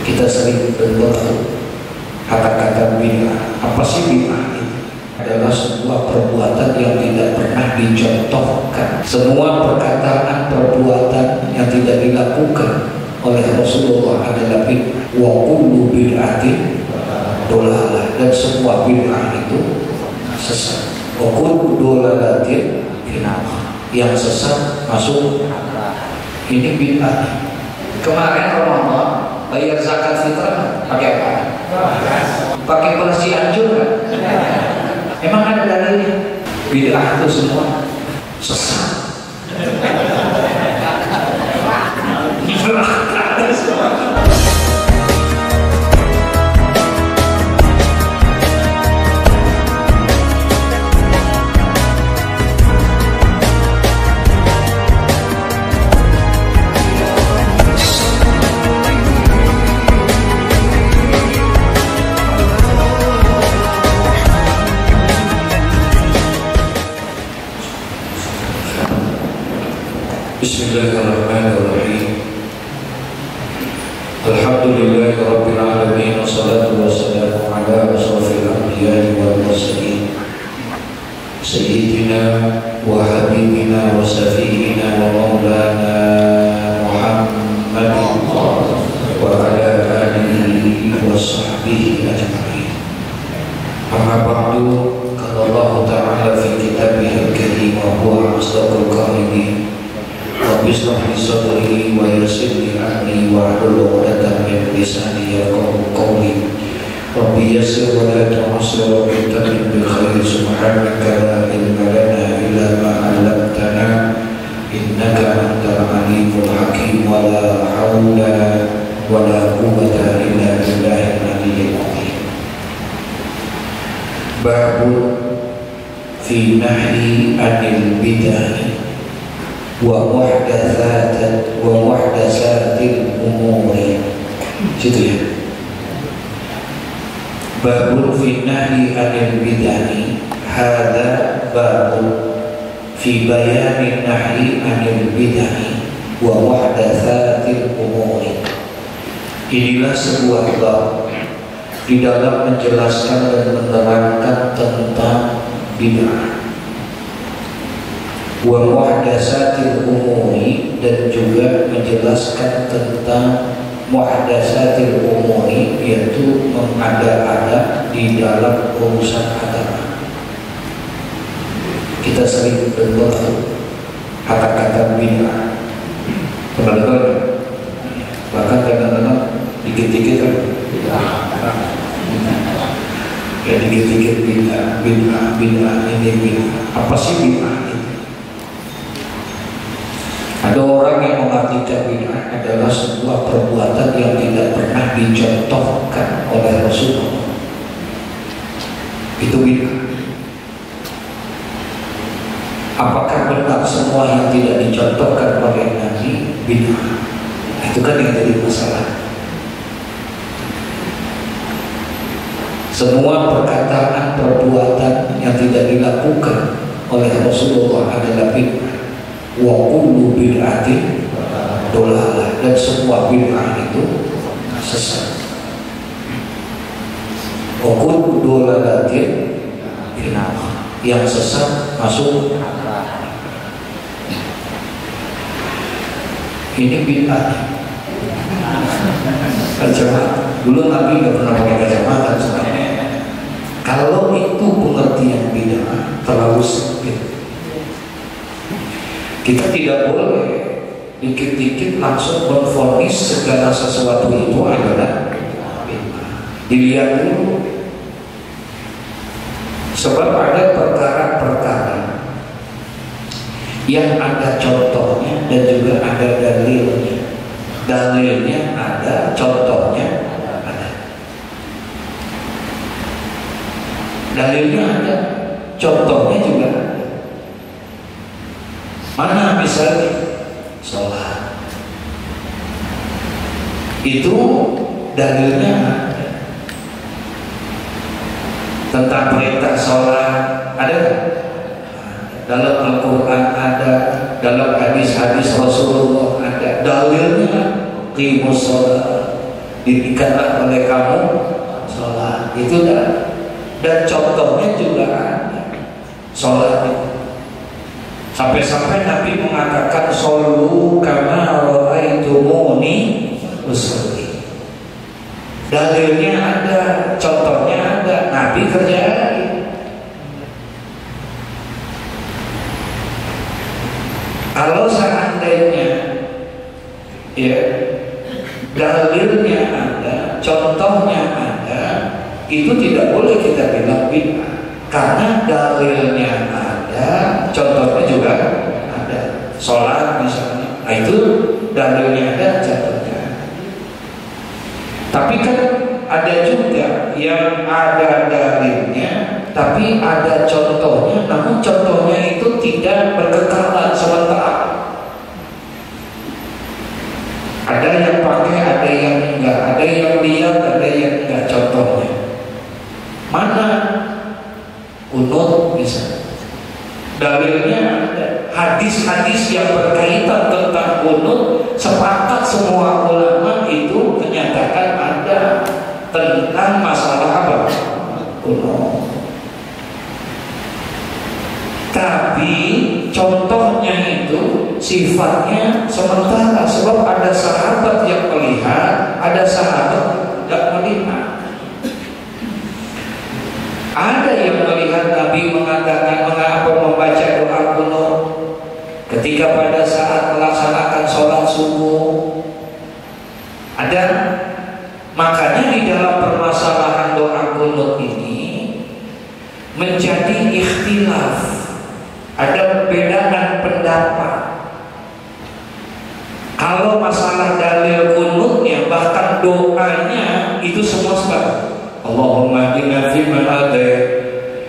Kita sering dengar kata-kata bid'ah. Apa sih bid'ah itu? Adalah sebuah perbuatan yang tidak pernah dicontohkan. Semua perkataan perbuatan yang tidak dilakukan oleh Rasulullah adalah bid'ah. Wa kullu bid'atin dolalah, dan semua bid'ah itu sesat. Wa kullu dolalatin finnar, yang sesat masuk neraka. Ini bid'ah. Kemarin Ramadan bayar zakat fitrah pakai apa? Pakai beras Cianjur kan? Emang ada dalilnya? Bid'ah itu semua sesat. Bismillahirrahmanirrahim. Alhamdulillahi rabbil alamin, wassalatu wassalamu ala asrofil anbiya'i wal mursalin, sayyidina wa habibina wa safiina wa maulana Muhammadin wa ala alihi wa sahbihi ajma'in. Amma ba'du, qala Allah ta'ala fi kitabihil karim wa huwa asdaqul qa'ilin. Rabbi shrah li sadri wa yassir li amri wahlul 'uqdatam min lisani yafqahu qawli. Rabbi yassir wa la tu'assir wa bitamim bil khair. Subhanaka la ilma lana illa ma 'allamtana innaka antal alimul hakim. Wa la haula wa la quwwata illa billahil aliyyil azim. Babun fi nahyi 'anil bid'ah wa muhdatsatil umuri. Situ ya. Babun fi nahyi 'anil bid'ah. Hadza babun fi bayanin nahyi 'anil bid'ah wa muhdatsatil umuri. Inilah sebuah bab di dalam menjelaskan dan menerangkan tentang bid'ah wa muhdatsatil umuri, dan juga menjelaskan tentang muhdatsatil umuri, yaitu mengada-ada di dalam urusan agama. Kita sering dengar kata-kata bid'ah. Pernah dengar? Bahkan kadang-kadang dikit-dikit kan ya, dikit-dikit bid'ah ini bid'ah. Apa sih bid'ah itu? Ada orang yang mengartikan bid'ah adalah sebuah perbuatan yang tidak pernah dicontohkan oleh Rasulullah. Itu bid'ah. Apakah benar semua yang tidak dicontohkan oleh Nabi bid'ah? Itu kan yang jadi masalah. Semua perkataan perbuatan yang tidak dilakukan oleh Rasulullah adalah bid'ah. Wa kullu bid'atin dolalah, dan semua bid'ah itu sesat. Wa kullu dolalatin finnar, yang sesat masuk neraka. Ini bid'ah. Kacamata. Dulu Nabi nggak pernah pakai kacamata. Kalau itu pengertian bid'ah terlalu sempit. Kita tidak boleh dikit-dikit langsung menvonis segala sesuatu itu adalah bid'ah. Dilihat dulu, sebab ada perkara-perkara yang ada contohnya dan juga ada dalilnya. Dalilnya ada, contohnya ada. Dalilnya ada, contohnya juga ada. Mana misalnya sholat, itu dalilnya ada. Tentang perintah sholat ada, dalam Al-Quran ada, dalam hadis-hadis Rasulullah ada. Dalilnya qimus sholat, dirikanlah oleh kamu sholat. Itu dan contohnya juga ada sholat itu. Sampai-sampai Nabi mengatakan shollu kama ra'aitumuni usolli. Dalilnya ada, contohnya ada, Nabi kerjain. Kalau seandainya ya dalilnya ada, contohnya ada, itu tidak boleh kita bilang bid'ah, karena dalilnya ada, contohnya juga ada. Sholat misalnya, nah itu dalilnya ada, contohnya. Tapi kan ada juga yang ada dalilnya, tapi ada contohnya, namun contohnya itu tidak berkekalan sementara. Ada yang pakai, ada yang enggak, ada yang lihat, ada yang enggak. Contohnya mana? Kunut misalnya, dalilnya ada. Hadis-hadis yang berkaitan tentang kunut, sepakat semua ulama itu menyatakan ada tentang masalah apa? Kunut. Tapi contohnya itu sifatnya sementara, sebab ada sahabat yang melihat, ada sahabat tidak melihat. Ada yang melihat Nabi mengatakan mengapa membaca doa kunut ketika pada saat melaksanakan sholat subuh. Ada. Makanya di dalam permasalahan doa kunut ini menjadi ikhtilaf. Ada perbedaan pendapat. Kalau masalah dalil kunutnya, bahkan doanya itu semua sebab Allahumma hdina fiman hadait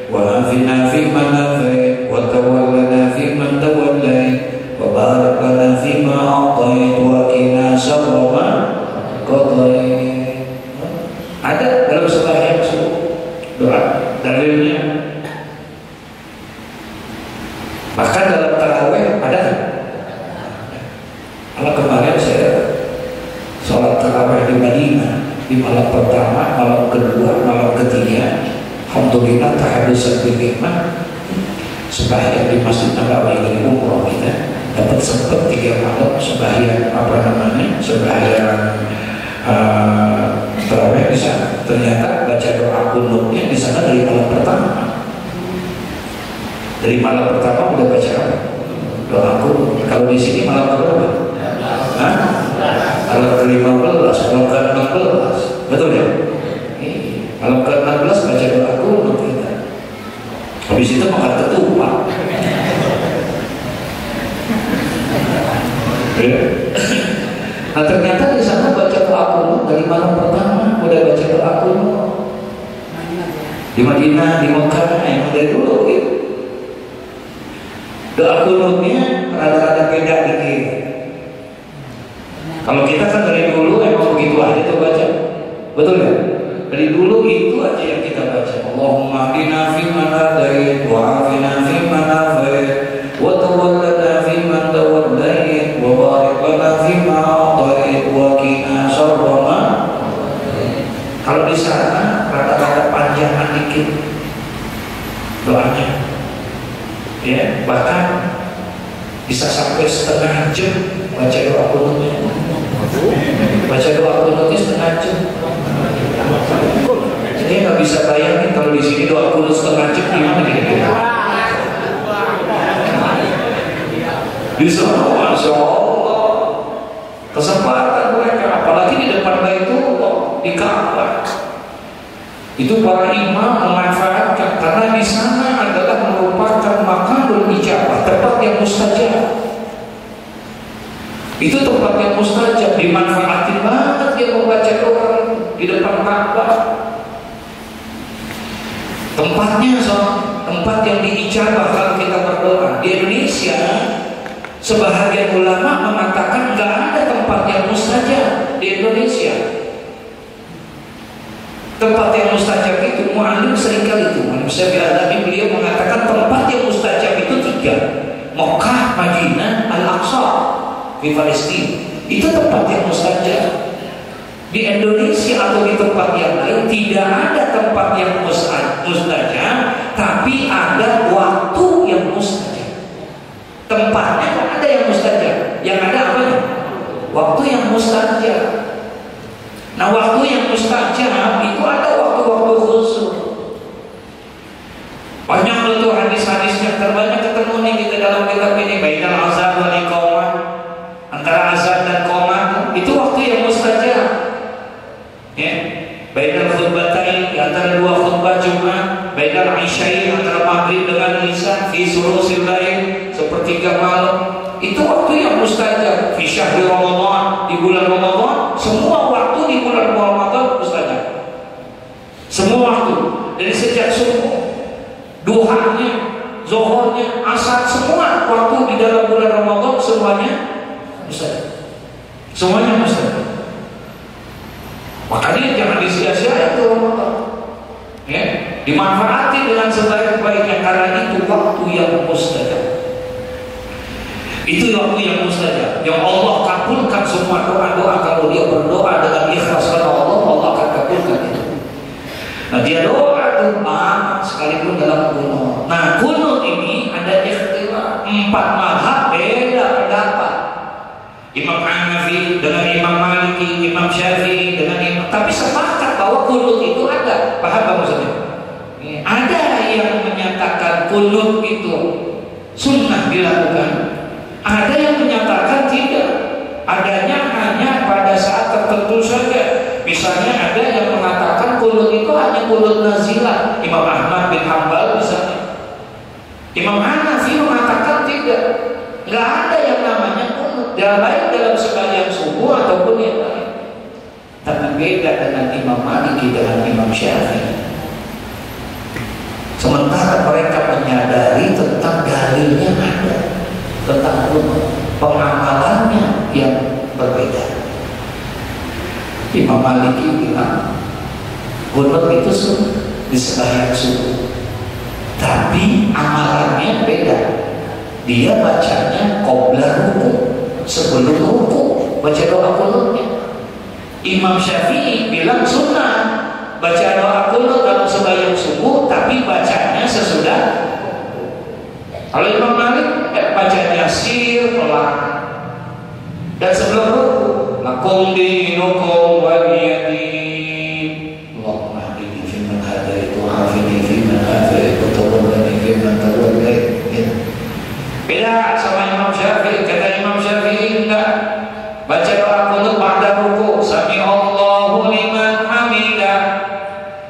wa afina fiman afait wa tawallana fiman tawallait wa barik lana fima a'tait wa qina syarra ma qadait. Ada dalam sembahyang subuh doa dalilnya. Bahkan dalam tarawih ada. Kalau kemarin saya sholat tarawih di Madinah, di malam pertama, malam kedua, malam ketiga, alhamdulillah tahadus bil-hikmah, sembahyang di Masjid Nabawi ini umroh kita dapat sempat 3 malam sembahyang sembahyang tarawih di sana. Ternyata baca doa kunutnya di sana dari malam pertama. Dari malam pertama udah baca apa? Doa kunut. Kalau di sini malam berapa? Hah? Malam ke-15, malam ke-16. Betul ya? Malam ke-16 baca doa kunut kita. Habis itu makan ketupat. Nah ternyata di sana baca doa kunut dari malam pertama udah baca doa kunut. Di Madinah, di Mekah, yang dari dulu gitu. Doa kunutnya rada-rada beda dikit. Kalau kita kan dari dulu emang begitu aja tuh baca. Betul ya? Dari dulu itu aja yang kita baca. Allahumma hdina fiman hadait wa afina fiman afait wa tawallana fiman tawallait wa barik lana fima a'tait wa qina syarra ma. Kalau di sana rada-rada panjangan dikit doanya. Ya, bahkan bisa sampai setengah jam baca doa kunutnya. Baca doa kunutnya setengah jam. Jadi nggak bisa bayangin kalau di sini doa kunut setengah jam gimana kira-kira. Di sana, masya Allah, kesempatan mereka, apalagi di depan Baitullah, di Ka'bah. Itu para imam memanfaatkan karena di sana adalah merupakan makamul ijabah, tempat yang mustajab. Itu tempat yang mustajab, dimanfaatin banget dia membaca doa di depan Ka'bah. Tempatnya tempat yang diijabah kalau kita berdoa. Di Indonesia sebahagian ulama mengatakan nggak ada tempat yang mustajab di Indonesia. Tempat yang mustajab itu, mu'alim seringkali itu, mu'alim Syafi'i Al-Adami, beliau mengatakan tempat yang mustajab itu 3: Mekah, Madinah, Al-Aqsa di Palestina. Itu tempat yang mustajab. Di Indonesia atau di tempat yang lain tidak ada tempat yang mustajab, tapi ada waktu yang mustajab. Tempatnya kan ada yang mustajab, yang ada apa ya? Waktu yang mustajab. Nah, waktu yang mustajab itu ada waktu-waktu khusus. Banyak tuh hadis-hadis yang terbanyak ketemu nih kita dalam kitab ini, bainal azan wal iqamah, antara azan dan qomat itu waktu yang mustajab. Ya, bainal khutbatain, antara dua khutbah Jumat, bainal isya'i, antara maghrib dengan isya, fi sulusil lail, sepertiga malam, itu waktu yang mustajab. Fi syahri Ramadan, di bulan Ramadan, semua waktu di bulan Ramadan mustajab. Semua waktu, dari sejak subuh, duhanya, zuhurnya, asar, semua waktu di dalam bulan Ramadan semuanya mustajab. Semuanya mustajab. Makanya jangan disia-siakan itu Ramadan. Ya, dimanfaati dengan sebaik-baiknya karena itu waktu yang mustajab. Itu waktu yang mustajab. Yang Allah kabulkan semua doa-doa kalau dia berdoa dengan ikhlas kepada Allah, Allah akan kabulkan itu. Nah, dia doa tuh sekalipun dalam kunut. Nah, kunut ini ada ikhtilaf. 4 mazhab beda pendapat. Imam Hanafi dengan Imam Maliki, Imam Syafi'i dengan Imam, tapi sepakat bahwa kunut itu ada. Paham apa maksudnya? Ada yang menyatakan kunut itu sunnah dilakukan, ada yang menyatakan tidak, adanya hanya pada saat tertentu saja. Misalnya ada yang mengatakan kunut itu hanya kunut nazilah, Imam Ahmad bin Hanbal misalnya. Imam Hanafi mengatakan tidak, nggak ada yang namanya kunut, baik dalam sembahyang subuh ataupun yang lain. Tapi beda dengan Imam Maliki dengan Imam Syafi'i. Sementara mereka menyadari tentang dalilnya ada, tentang pengamalannya yang berbeda. Imam Maliki bilang kunut itu di sembahyang subuh, tapi amalannya beda. Dia bacanya qabla ruku, sebelum ruku baca doa kunutnya. Imam Syafi'i bilang sunnah baca doa kunut dalam sembahyang subuh, tapi bacanya sesudah. Kalau Imam Malik bacanya sir pelan dan sebelum ruku. Lakum dinukum waliyadin. Allahumma hdini fiman hadaitu wa afini fiman afaitu wa tawallani fiman tawallait. Beda sama Imam Syafi'i. Kata Imam Syafi'i enggak, baca doa kunut ba'da ruku, sami Allahu liman hamidah,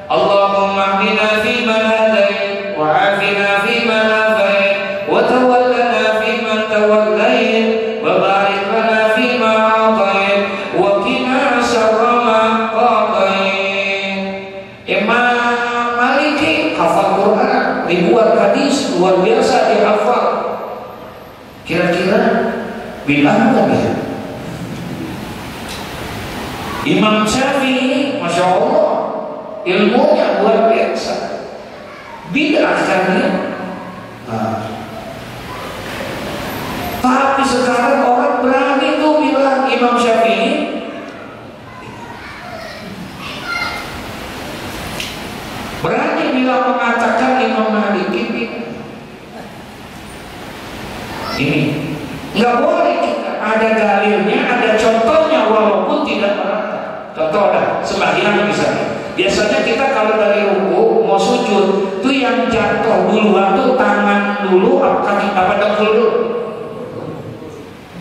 Allahumma hdina fiman hadait wa afina fiman afait wa tawallana fiman tawallait wa barik lana fima atait wa qina syarra ma qadait. Imam Maliki hafal Quran, ribuan hadis luar biasa dihafal. Kira-kira bilang kan ya? Imam Syafi'i, Masya Allah, ilmunya luar biasa. Bid'ah kan ya? Tapi sekarang orang berani tuh bilang Imam Syafi'i, berani bilang mengatakan Imam Maliki bid'ah. Ini nggak boleh kita, ada dalilnya, ada contohnya walaupun tidak merata. Contoh ada sembahyang misalnya. Biasanya kita kalau dari ruku mau sujud, tuh yang jatuh duluan tuh tangan dulu, kaki apa dengkul dulu?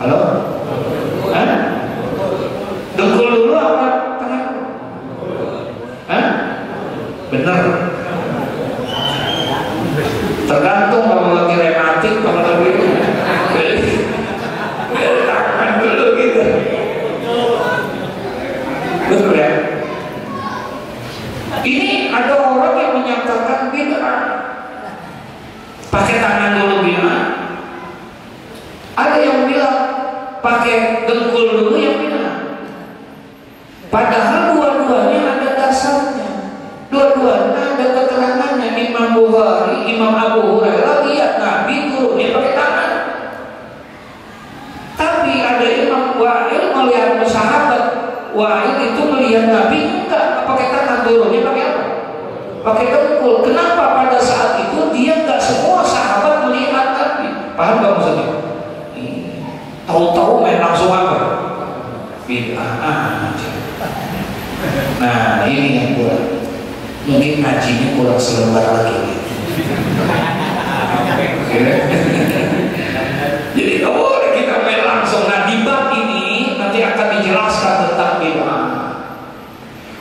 Halo? Hah? Dengkul dulu apa tangan? Hah? Bener. Tergantung kalau lagi rematik, kalau lagi tangan dulu gitu. Betul ya? Ini ada orang yang menyatakan bid'ah, pakai tangan dulu bid'ah. Ada yang bilang pakai dengkul dulu yang bid'ah. Padahal dua-duanya ada dasarnya, dua-duanya ada keterangannya. Imam Bukhari, Imam Abu Hurairah lihat Nabi turunnya pakai tangan. Tapi ada Imam Wa'il melihat sahabat Wa'il itu melihat turunnya pakai apa? Pakai dengkul. Kenapa pada saat itu dia nggak semua sahabat melihat Nabi? Paham nggak maksudnya? Tahu-tahu main langsung apa? Bid'ah. Nah ini yang kurang. Mungkin ngajinya kurang selembar lagi. Jadi nggak boleh kita main langsung. Nah di bab ini nanti akan dijelaskan tentang bid'ah.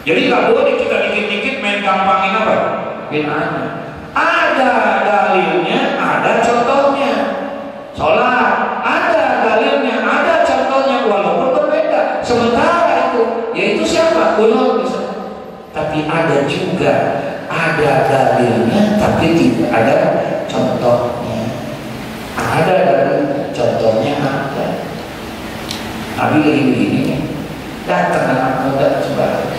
Jadi nggak boleh kita dikit-dikit main gampangin apa? Bid'ahnya. Ada dalilnya, ada contohnya. Sholat ada dalilnya, ada contohnya, walaupun berbeda. Sementara itu, yaitu siapa? Kunut bisa. Tapi ada juga ada dalilnya, tapi tidak ada contohnya. Ada dalilnya, contohnya ada. Nabi ini datang anak muda sebarang.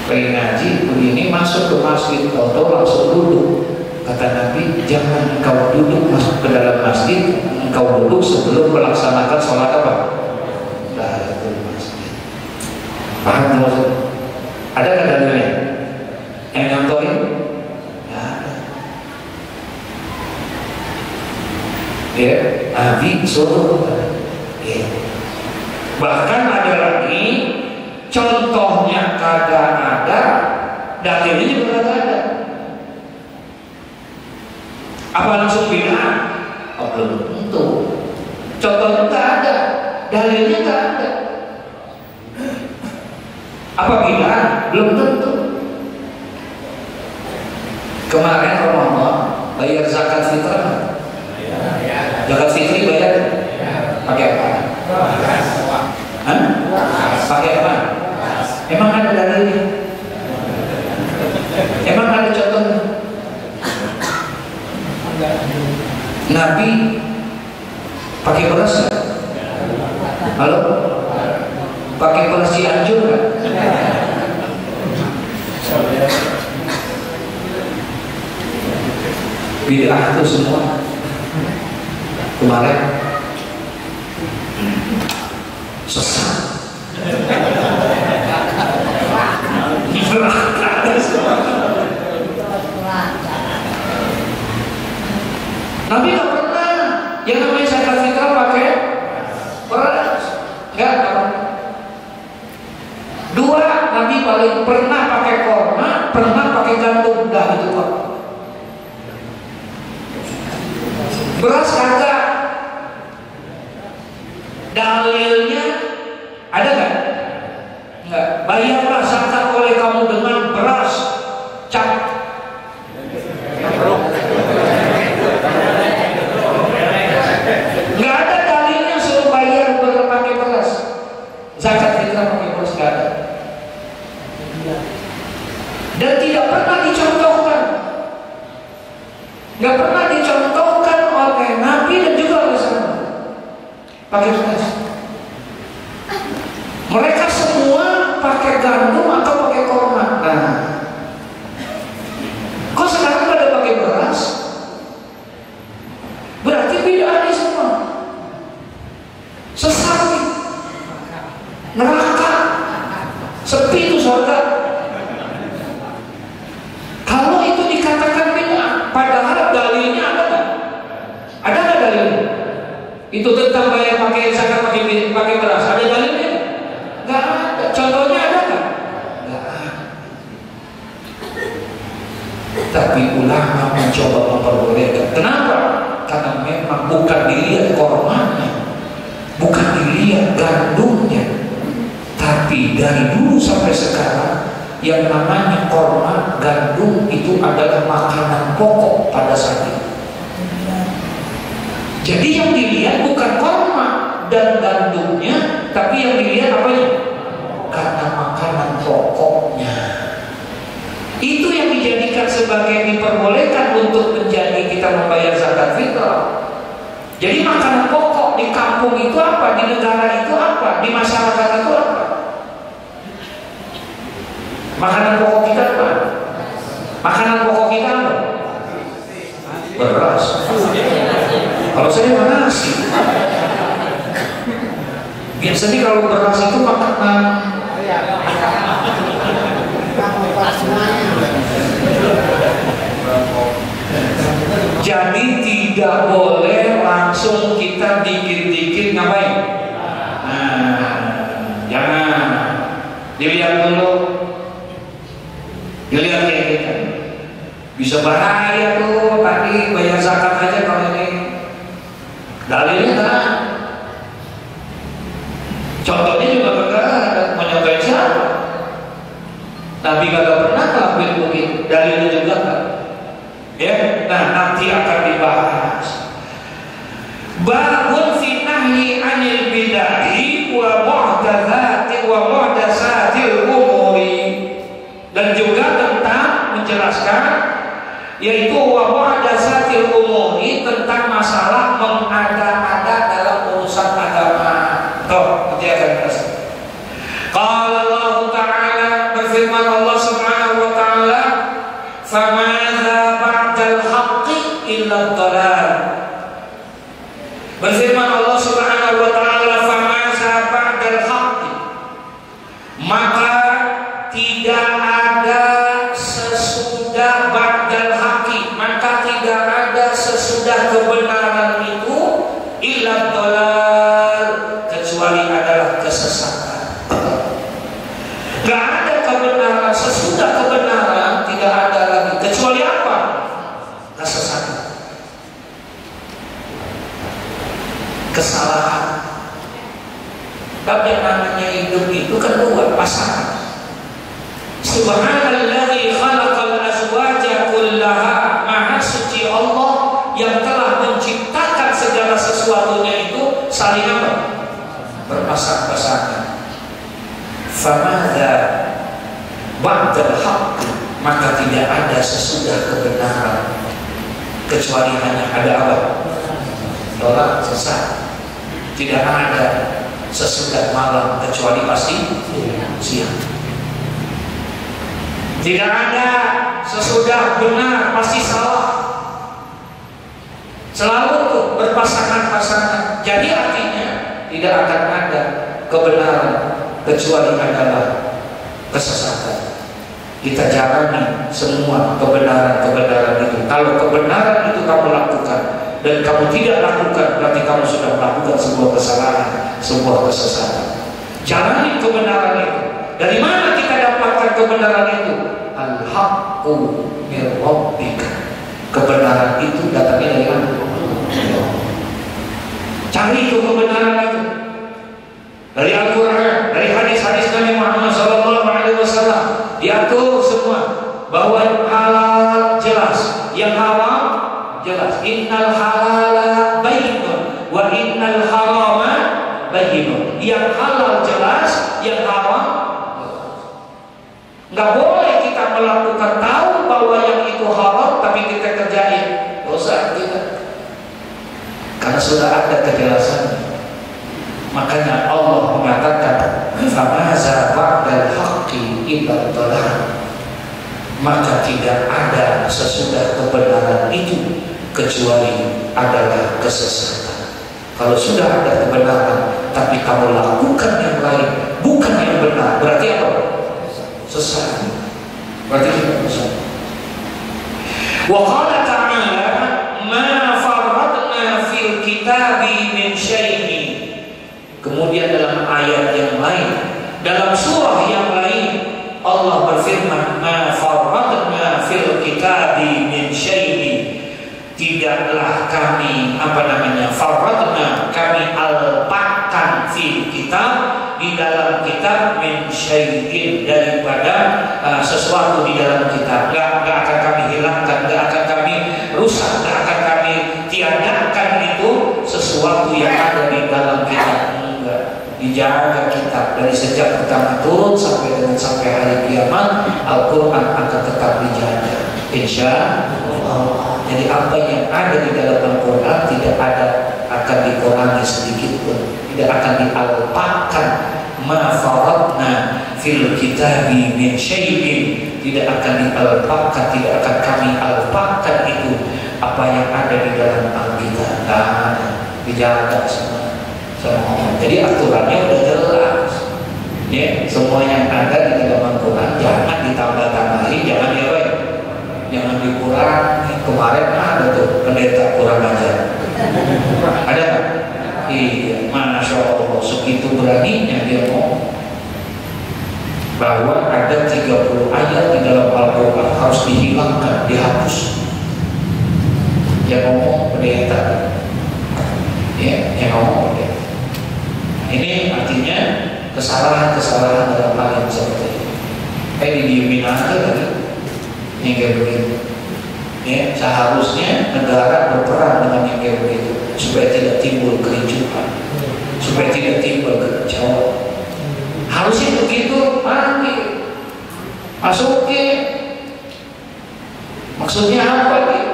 Pengen ngaji begini, masuk ke masjid, tahu langsung duduk. Kata Nabi, jangan engkau duduk masuk ke dalam masjid, engkau duduk sebelum melaksanakan sholat apa? Tahiyatul masjid. Paham maksudnya? Ada nggak dalilnya? Yang nyontohin? Ya ada. Ya, Nabi suruh. Ya. Bahkan ada lagi, contohnya kagak ada, dalilnya juga kagak ada. Apa langsung bid'ah? Oh, belum tentu. Contohnya tak ada, dalilnya tak ada. Apa bid'ah? Belum tentu. Kemarin Ramadan bayar zakat fitrah. Zakat fitri bayar pakai apa? Hah? Pakai apa? Emang ada dalilnya? Emang ada contohnya? Nabi pakai beras nggak? Halo? Pakai beras Cianjur nggak? Bid'ah itu semua. Kemarin sesat. Nabi nggak pernah yang namanya zakat fitrah pakai beras, nggak pernah. Dua, Nabi paling pernah pakai korma, pernah pakai gandum, dah itu kok. Beras kagak. Dalilnya ada nggak? Nggak. Bayarlah zakat oleh kamu dengan beras cap. Nggak ada dalilnya suruh bayar pakai beras. Zakat fitrah pakai beras nggak ada. Dan tidak pernah dicontohkan. Nggak pernah dicontohkan oleh Nabi dan juga oleh sahabat pakai beras. Mereka semua pakai gandum atau pakai korma. Nah, kok sekarang pada pakai beras? Berarti bid'ah semua. Sesat nih. Neraka. Sepi itu surga. Kalau itu dikatakan bid'ah, padahal dalilnya ada nggak? Ada nggak dalilnya? Itu tentang bayar pakai zakat pakai beras. Ada dalilnya? Nggak ada. Contohnya ada nggak? Nggak ada. Tapi ulama mencoba memperbolehkan. Kenapa? Karena memang bukan dilihat kormanya, bukan dilihat gandumnya, tapi dari dulu sampai sekarang yang namanya korma, gandum itu adalah makanan pokok pada saat itu. Jadi yang dilihat bukan korma dan gandumnya, tapi yang dilihat apanya? Karena makanan pokoknya. Itu yang dijadikan sebagai diperbolehkan untuk menjadi kita membayar zakat fitrah. Jadi makanan pokok di kampung itu apa? Di negara itu apa? Di masyarakat itu apa? Makanan pokok kita apa? Makanan pokok kita apa? Beras. Kalau saya mana nasi? Biasanya kalau beras itu makanan tidak boleh langsung kita dikit-dikit ngapain? Jangan dilihat dulu, dilihat kayak gitu. Bisa bahaya tuh, tadi bayar zakat aja kalau ini. Dalilnya kan? Contohnya juga benar, mau nyobain siapa? Nabi kagak pernah ngelakuin begitu. Dalilnya juga kan? Ya, nah nanti akan dibahas. Babun fi nahyi 'anil bid'ah wa muhdatsatil umuri, dan juga tentang menjelaskan yaitu wa muhdatsatil umuri, tentang masalah mengada-ada dalam urusan agama. Tuh, nanti akan dibahas. Qala Allah Ta'ala, berfirman Allah Subhanahu wa Ta'ala, famadza ba'dal haqqi illa dhalal. Berfirman Allah Subhanahu wa Ta'ala, famadza ba'dal haqqi, maka tidak ada sesudah ba'dal haqqi, maka tidak ada sesudah kebenaran itu illa dhalal, kecuali adalah kesesatan. Gak ada kebenaran sesudah kebenaran, tidak ada lagi kecuali apa? Kesesatan, kesalahan. Tapi yang namanya hidup itu kan dua pasangan. Subhanalladzi khalaqal azwaja kullaha, maha suci Allah yang telah menciptakan segala sesuatunya itu saling apa? Berpasang-pasangan. Famadza ba'dal haqq, maka tidak ada sesudah kebenaran, kecuali hanya ada apa? Tolak, sesat. Tidak ada sesudah malam, kecuali pasti siang. Tidak ada sesudah benar, pasti salah. Selalu tuh berpasangan-pasangan. Jadi artinya tidak akan ada kebenaran kecuali adalah kesesatan. Kita jalani semua kebenaran-kebenaran itu. Kalau kebenaran itu kamu lakukan dan kamu tidak lakukan, berarti kamu sudah melakukan sebuah kesalahan, sebuah kesesatan. Jalani kebenaran itu. Dari mana kita dapatkan kebenaran itu? Al-haqqu min rabbika. Kebenaran itu datangnya dari mana? Cari itu kebenaran itu dari Al-Quran, dari hadis-hadis Nabi Muhammad SAW. Diatur semua bahwa halal jelas, yang haram jelas. Innal halala bayyinun wa innal harama bayyinun. Yang halal jelas, yang haram jelas. Nggak boleh kita melakukan tahu bahwa yang itu haram tapi kita kerjain, dosa kita. Karena sudah ada kejelasan. Makanya Allah mengatakan famadza ba'dal haqqi illa dhalal, maka tidak ada sesudah kebenaran itu kecuali adalah kesesatan. Kalau sudah ada kebenaran tapi kamu lakukan yang lain, bukan yang benar, berarti apa? Sesat. Berarti sesat. Wa qala ta'ala ma farratna fil kitabi min syai'in. Kemudian dalam ayat yang lain, dalam surah yang lain, Allah berfirman, ma farratna fil kitabi min syai'in. Tidaklah kami farratna, kami alpakan fil kitab, di dalam kitab, min syai'in, daripada sesuatu di dalam kitab. Gak akan kami hilangkan, gak akan kami rusak, gak akan kami tiadakan itu sesuatu yang ada di dalam kitab. Dijaga kitab dari sejak pertama turun sampai hari kiamat. Al-Quran akan tetap dijaga, insya Allah. Jadi apa yang ada di dalam Al-Quran tidak akan dikurangi sedikit pun, tidak akan dialpakan. Ma faratna fil kitabi min syai'in, tidak akan dialpakan, tidak akan kami alpakan itu apa yang ada di dalam Alkitab. Dijaga semua. Jadi aturannya udah jelas, ya. Semua yang ada di dalam Al-Quran jangan ditambah-tambahin, jangan jangan dikurangi. Kemarin ada tuh pendeta kurang ajar. Ada nggak? Iya, Masya Allah, segitu beraninya dia ngomong bahwa ada 30 ayat di dalam Al-Quran harus dihilangkan, dihapus. Yang ngomong pendeta, ya, yang ngomong pendeta. Ini artinya kesalahan-kesalahan dalam hal yang seperti ini. Didiemin aja lagi, yang kayak begitu. Ya, seharusnya negara berperan dengan yang kayak begitu supaya tidak timbul kericuhan, supaya tidak timbul kekacauan. Harusnya begitu, panggil, masukin. Maksudnya apa nih?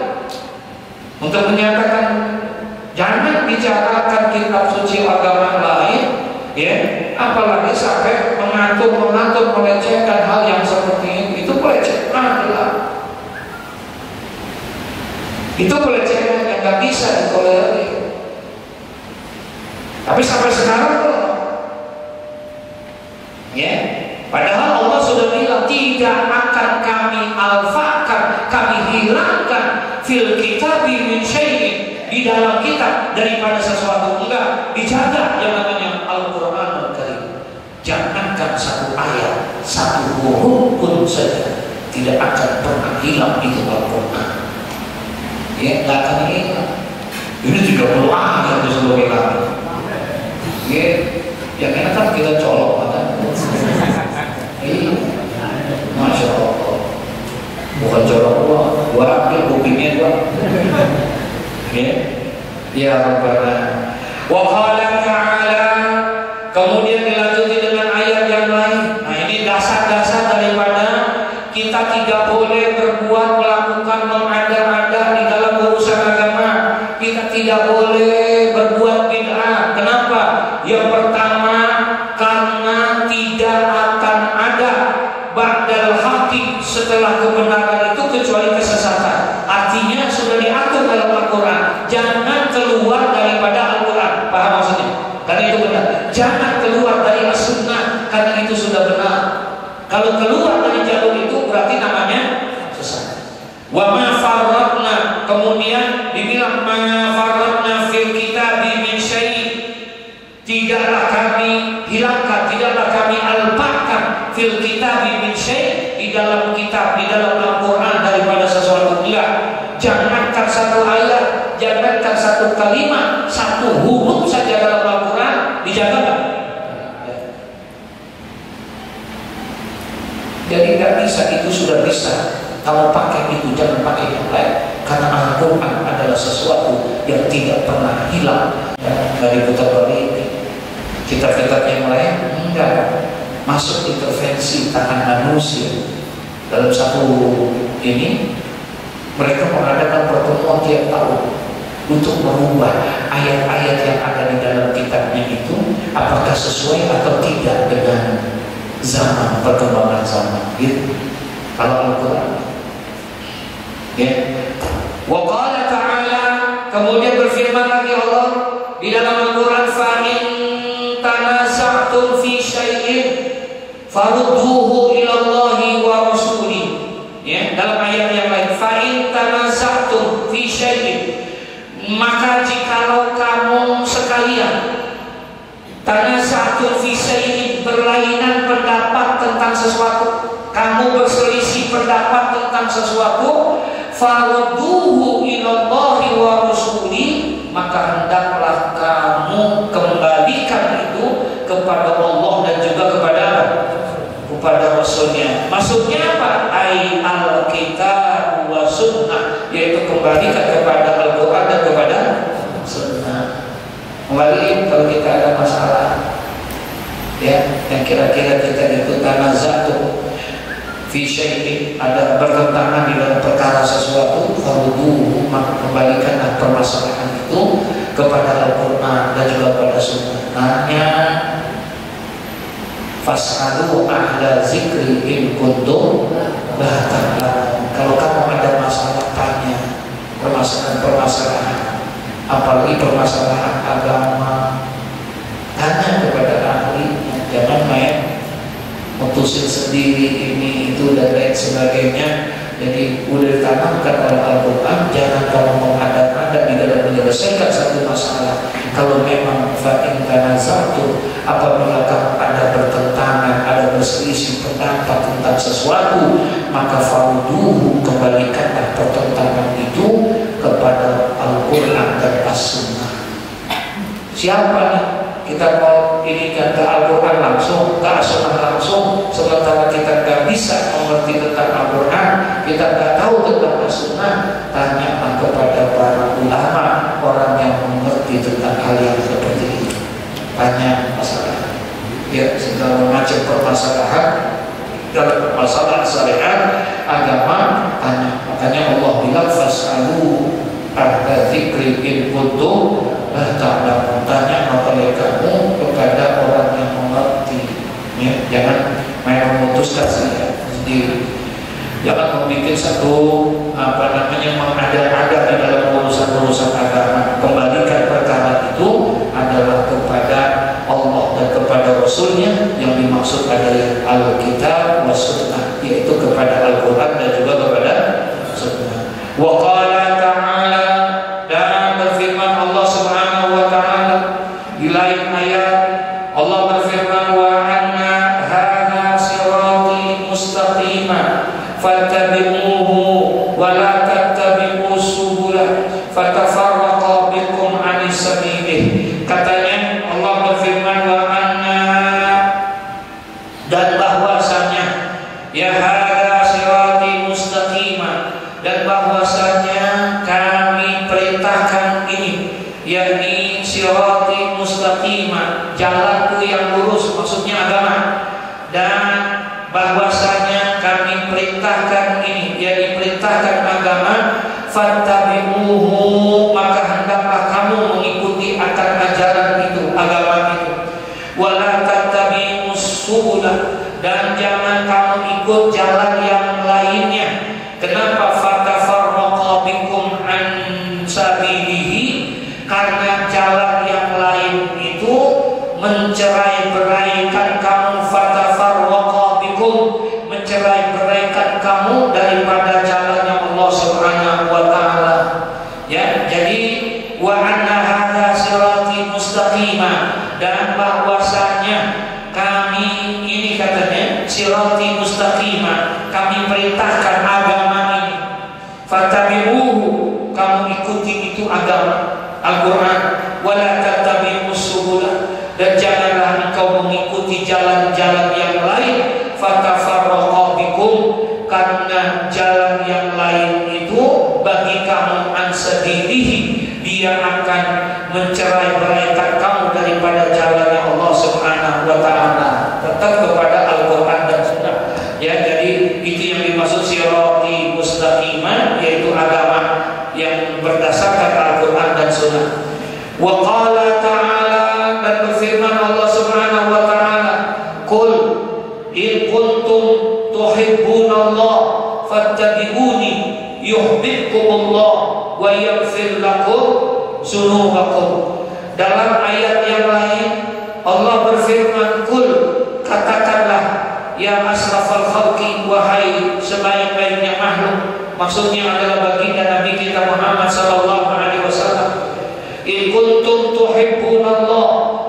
Untuk menyatakan jangan bicarakan kitab suci agama lain, ya, apalagi sampai mengatur melecehkan hal yang seperti itu pelecehan lah. Itu pelecehan yang nggak bisa ditolerir. Tapi sampai sekarang belum. Ya, padahal Allah sudah bilang tidak akan kami alfakan, kami hilangkan fil kitabi min syai'in, di dalam kitab daripada sesuatu. Enggak, dijaga yang namanya Al-Qur'anul Karim. Jangankan satu ayat, satu huruf pun saja tidak akan pernah hilang itu Al-Qur'an. Ya, nggak akan hilang. Ini 30 ayat disuruh hilang. Ya, yang enak kan kita colok kan. Masya Allah, bukan colok gua ambil kupingnya gua. Ya Rabbana. Wa qala ta'ala, kemudian dilanjuti dengan ayat yang lain. Nah, ini dasar-dasar daripada kita tidak boleh berbuat, melakukan, mengada-ada di dalam urusan agama. Kita tidak boleh berbuat bid'ah. Kenapa? Yang pertama, karena tidak akan ada ba'dal haqi, setelah kebenaran itu kecuali kesesatan. Artinya sudah diatur dalam Al-Quran, jangan keluar daripada Al-Quran. Paham maksudnya? Karena itu benar. Jangan keluar dari As-Sunnah, karena itu sudah benar. Kalau keluar dari jalur itu berarti namanya sesat. Wa ma farratna, kemudian dibilang ma farratna fil kitabi min syai', tidaklah kami hilangkan, tidaklah kami alpakan fil kitabi min syai', di dalam kitab, di dalam Al-Quran daripada sesuatu. Enggak. Jangankan satu ayat, jangankan satu kalimat, satu huruf saja dalam Al-Quran dijaga. Jadi nggak bisa, itu sudah bisa. Kalau pakai itu jangan pakai yang lain, karena Al-Quran adalah sesuatu yang tidak pernah hilang, nggak diputar-balik. Kitab-kitab yang lain enggak masuk intervensi tangan manusia. Dalam satu ini mereka mengadakan pertemuan tiap tahun untuk merubah ayat-ayat yang ada di dalam kitabnya itu apakah sesuai atau tidak dengan zaman, perkembangan zaman. Gitu. Kalau Al-Quran, ya. Wa qala ta'ala, kemudian berfirman lagi Allah di dalam Al-Quran, fa in tanaza'tum fi syai'in farudduhu ila Allahi wa rasuli. Ya, dalam ayat yang lain, fa in tanaza'tum fi syai'in, maka jikalau kamu sekalian tanaza'tum fi syai'in, berlainan pendapat tentang sesuatu, kamu berselisih pendapat tentang sesuatu, farudduhu ila Allahi wa rasuli, maka hendaklah kamu kembalikan itu kepada Allah dan juga kepada Rasulnya. Maksudnya apa? Ai al-kitab wa sunnah, yaitu kembalikan kepada Al-Quran dan kepada sunnah. Kembali kalau kita ada masalah, ya, yang kira-kira kita itu tanazatu fi syai'in, ada bertentangan di dalam perkara sesuatu, farudduhu, maka kembalikanlah permasalahan itu kepada Al-Quran dan juga kepada sunnah. Nanya, fas'alu ahla zikri in kuntum la ta'lamun. Kalau kamu ada masalah, tanya permasalahan, apalagi permasalahan agama, tanya kepada ahlinya. Jangan main mutusin sendiri ini itu dan lain sebagainya. Jadi udah ditanamkan oleh Al-Quran, jangan kamu mengada-ngada di dalam menyelesaikan satu masalah. Kalau memang fa'in tanaza'tum, apabila kamu ada bertentangan, ada berselisih pendapat tentang sesuatu, maka farduhu, kembalikanlah pertentangan itu kepada Al-Quran dan As-Sunnah. Siapa nih? Kita mau ini kan ke Al-Quran langsung, ke As-Sunnah langsung, sementara kita nggak bisa mengerti tentang Al-Quran, kita nggak tahu tentang As-Sunnah, tanyakan kepada para ulama, orang yang mengerti tentang hal yang seperti itu. Tanya masalah, ya segala macam permasalahan dalam masalah syariat agama, tanya. Makanya Allah bilang fas'alu ahla dzikri in kuntum la ta'lamun, tanya oleh kamu kepada orang yang mengerti, ya, jangan main memutuskan saja sendiri, jangan membuat satu mengada-ada di dalam urusan-urusan agama. Kembalikan perkara itu adalah kepada Allah dan kepada Rasulnya, yang dimaksud adalah Al-Kitab wa Sunnah, yaitu kepada Al-Quran dan juga kepada Sunnah. Wa qala ta'ala, dan berfirman Allah Subhanahu wa ta'ala di lain ayat, Allah berfirman wa anna hadza sirati mustaqima fattabi'uhu wa la tattabi'us subula fatafarraqa bikum 'anis sabilih. Katanya Allah berfirman wa anna, dan bahwasanya, ya hadza sirati mustaqima, dan bahwasanya kami perintahkan ini, yakni sirati mustaqimah, jalanku yang lurus, maksudnya agama. Dan bahwasanya kami perintahkan ini, yakni perintahkan agama, fattabi'uhu, maka hendaklah kamu mengikuti akan ajaran itu, agama itu. Wala tattabi'us subula, dan jangan kamu ikut jalan yang lainnya. Kenapa? Fatafarraqa bikum an sabilihi, karena jalan yang lain itu mencerai-beraikan kamu. Fatafarraqa bikum, mencerai-beraikan kamu daripada jalannya Allah Subhanahu wa ta'ala. Ya, jadi wa anna hadza sirati mustaqimah, dan bahwasanya kami ini, katanya sirati mustaqimah, kami perintahkan agama ini. Fattabi'uhu, kamu ikuti itu agama Al-Quran. Wala tattabi'us subula, dan janganlah engkau mengikuti jalan-jalan yang lain. Fatafarraqa bikum, karena jalan yang lain itu bagi kamu an sabilihi, dia akan mencerai-beraikan kamu daripada jalannya Allah Subhanahu wa ta'ala. Tetap kepada Al-Quran dan Sunnah. Ya, jadi itu yang dimaksud sirati mustaqimah, yaitu agama yang berdasarkan Al-Quran dan Sunnah. Wa qala ta'ala, dan berfirman Allah Subhanahu wa ta'ala, qul in kuntum tuhibbunallah fattabi'uni yuhibbukumullah wa yaghfir lakum dzunubakum. Dalam ayat yang lain Allah berfirman, qul, katakanlah, ya asrafal khalqi, wahai sebaik-baiknya makhluk, maksudnya adalah baginda Nabi kita Muhammad sallallahu alaihi wasallam. In kuntum tuhibbunallah,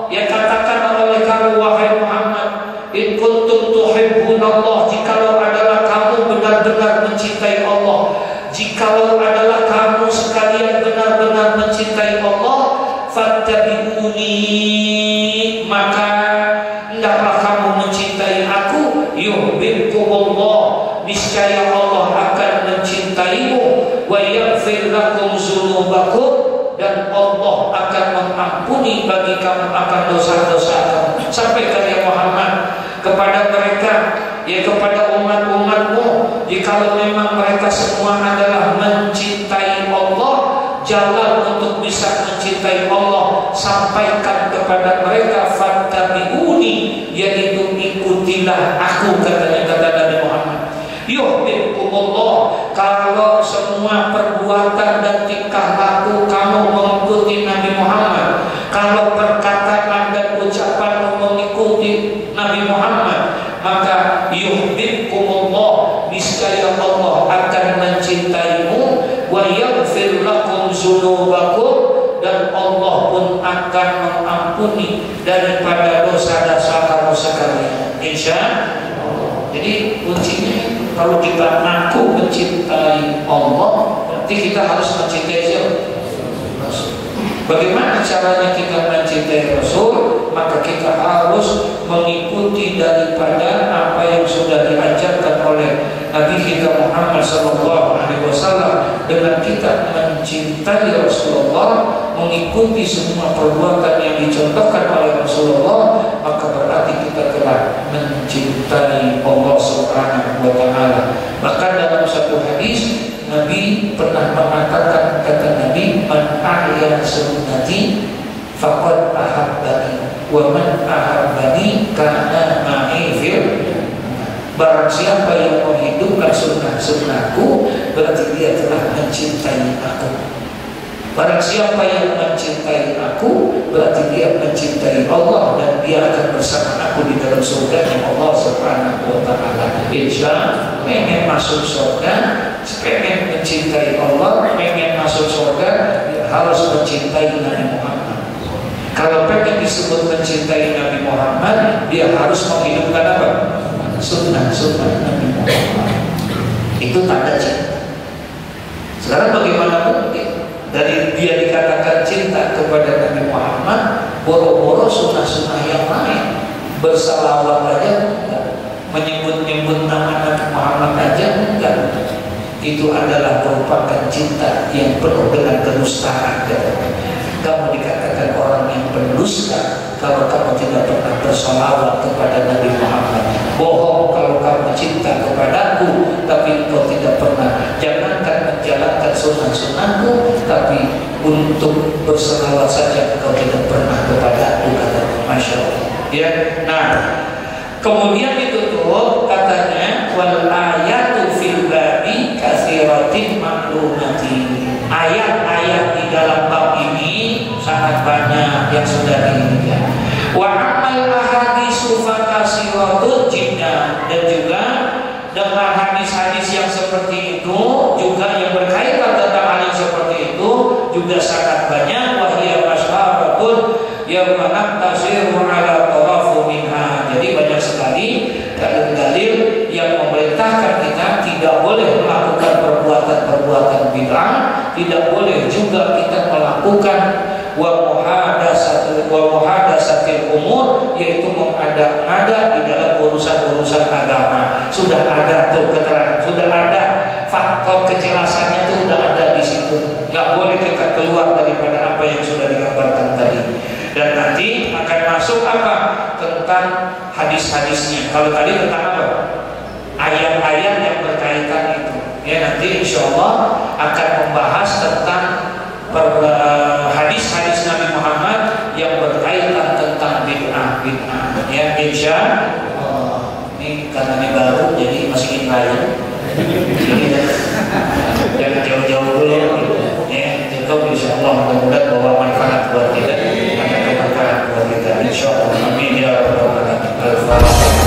ya katakan oleh kamu wahai Muhammad, in kuntum tuhibbunallah, jikalau adalah kamu benar-benar mencintai Allah, jikalau adalah kamu sekalian benar-benar mencintai Allah, fattabi'uni, maka hendaklah kamu mencintai aku. Yuhibbukumullah, niscaya Allah akan mencintaimu. Wa yaghfir lakum dzunubakum, dan Allah akan mengampuni bagi kamu akan dosa-dosa kamu. Sampaikan ya Muhammad kepada mereka, ya kepada umat-umatmu, jikalau memang mereka semua adalah mencintai Allah, jalan untuk bisa mencintai Allah, sampaikan kepada mereka, fattabi'uni, yaitu ikutilah aku, katanya kata Nabi Muhammad. Yuhibbukumullah, kalau semua perbuatan dan tingkah laku kamu mengikuti Nabi Muhammad, kalau perkataan dan ucapan mengikuti Nabi Muhammad, maka yuhibbukumullah, niscaya Allah akan mengampuni daripada dosa-dosa kamu sekalian. Insya Allah. Jadi kuncinya kalau kita mengaku mencintai Allah, berarti kita harus mencintai siapa? Bagaimana caranya kita mencintai Rasul? Maka kita harus mengikuti daripada apa yang sudah diajarkan oleh Nabi kita Muhammad SAW. Dengan kita mencintai Rasulullah, mengikuti semua perbuatan yang dicontohkan oleh Rasulullah, maka berarti kita telah mencintai Allah Subhanahu wa Ta'ala. Bahkan dalam satu hadis Nabi pernah mengatakan, kata Nabi, man ahya sunnati faqad ahabbani wa man ahabbani kana ma'i fil. Barang siapa yang menghidupkan sunnah-sunnahku, berarti dia telah mencintai aku. Barang siapa yang mencintai aku, berarti dia mencintai Allah, dan dia akan bersama aku di dalam surga yang Allah Subhanahu wa Ta'ala. Insya Allah, pengen masuk surga, pengen mencintai Allah, pengen masuk surga, dia harus mencintai Nabi Muhammad. Kalau pengen disebut mencintai Nabi Muhammad, dia harus menghidupkan apa? Sunnah Nabi Muhammad. Itu tanda cinta. Sekarang bagaimana mungkin dari dia dikatakan cinta kepada Nabi Muhammad, boro-boro sunnah-sunnah yang lain, bersalawat aja enggak, menyebut-nyebut nama Nabi Muhammad aja enggak. Itu adalah merupakan cinta yang penuh dengan kedustaan. Kamu dikatakan orang yang pendusta kalau kamu tidak pernah bersalawat kepada Nabi Muhammad. Bohong kalau kamu cinta kepadaku tapi engkau tidak pernah, jangankan menjalankan sunnah-sunnahku, tapi untuk bersalawat saja engkau tidak pernah kepadaku, kata Masya Allah. Ya, nah kemudian itu tuh katanya wal ayatu fil babi katsiratin maklumati. Ayat-ayat di dalam bab ini sangat banyak yang sudah dilihat. Wa amal ahadisu fakasiratun jiddan, dan juga dengan hadis-hadis yang seperti itu juga yang berkaitan tentang hal yang seperti itu juga sangat banyak. Wa hiya masharatun yauma naqtasiru ala tarafu minha. Jadi banyak sekali dalil-dalil yang memerintahkan kita tidak boleh melakukan perbuatan-perbuatan bid'ah, tidak boleh juga kita melakukan wa muhadasatil umur, yaitu mengada-ngada di dalam urusan-urusan agama. Sudah ada tuh keterangan, sudah ada faktor kejelasannya, itu sudah ada di situ. Nggak boleh kita keluar daripada apa yang sudah digambarkan tadi. Dan nanti akan masuk apa? Tentang hadis-hadisnya. Kalau tadi tentang apa? Ayat-ayat yang berkaitan itu. Ya, nanti insya Allah akan membahas tentang hadis-hadis Nabi Muhammad yang berkaitan tentang bid'ah. Ya, insya Allah. Ini karena ini baru, jadi masih ingin lain. Jadi jangan jauh-jauh dulu. Ya, cukup insya Allah, mudah-mudahan bawa manfaat buat kita, ada keberkahan buat kita. Insya Allah. Amin ya rabbal alamin.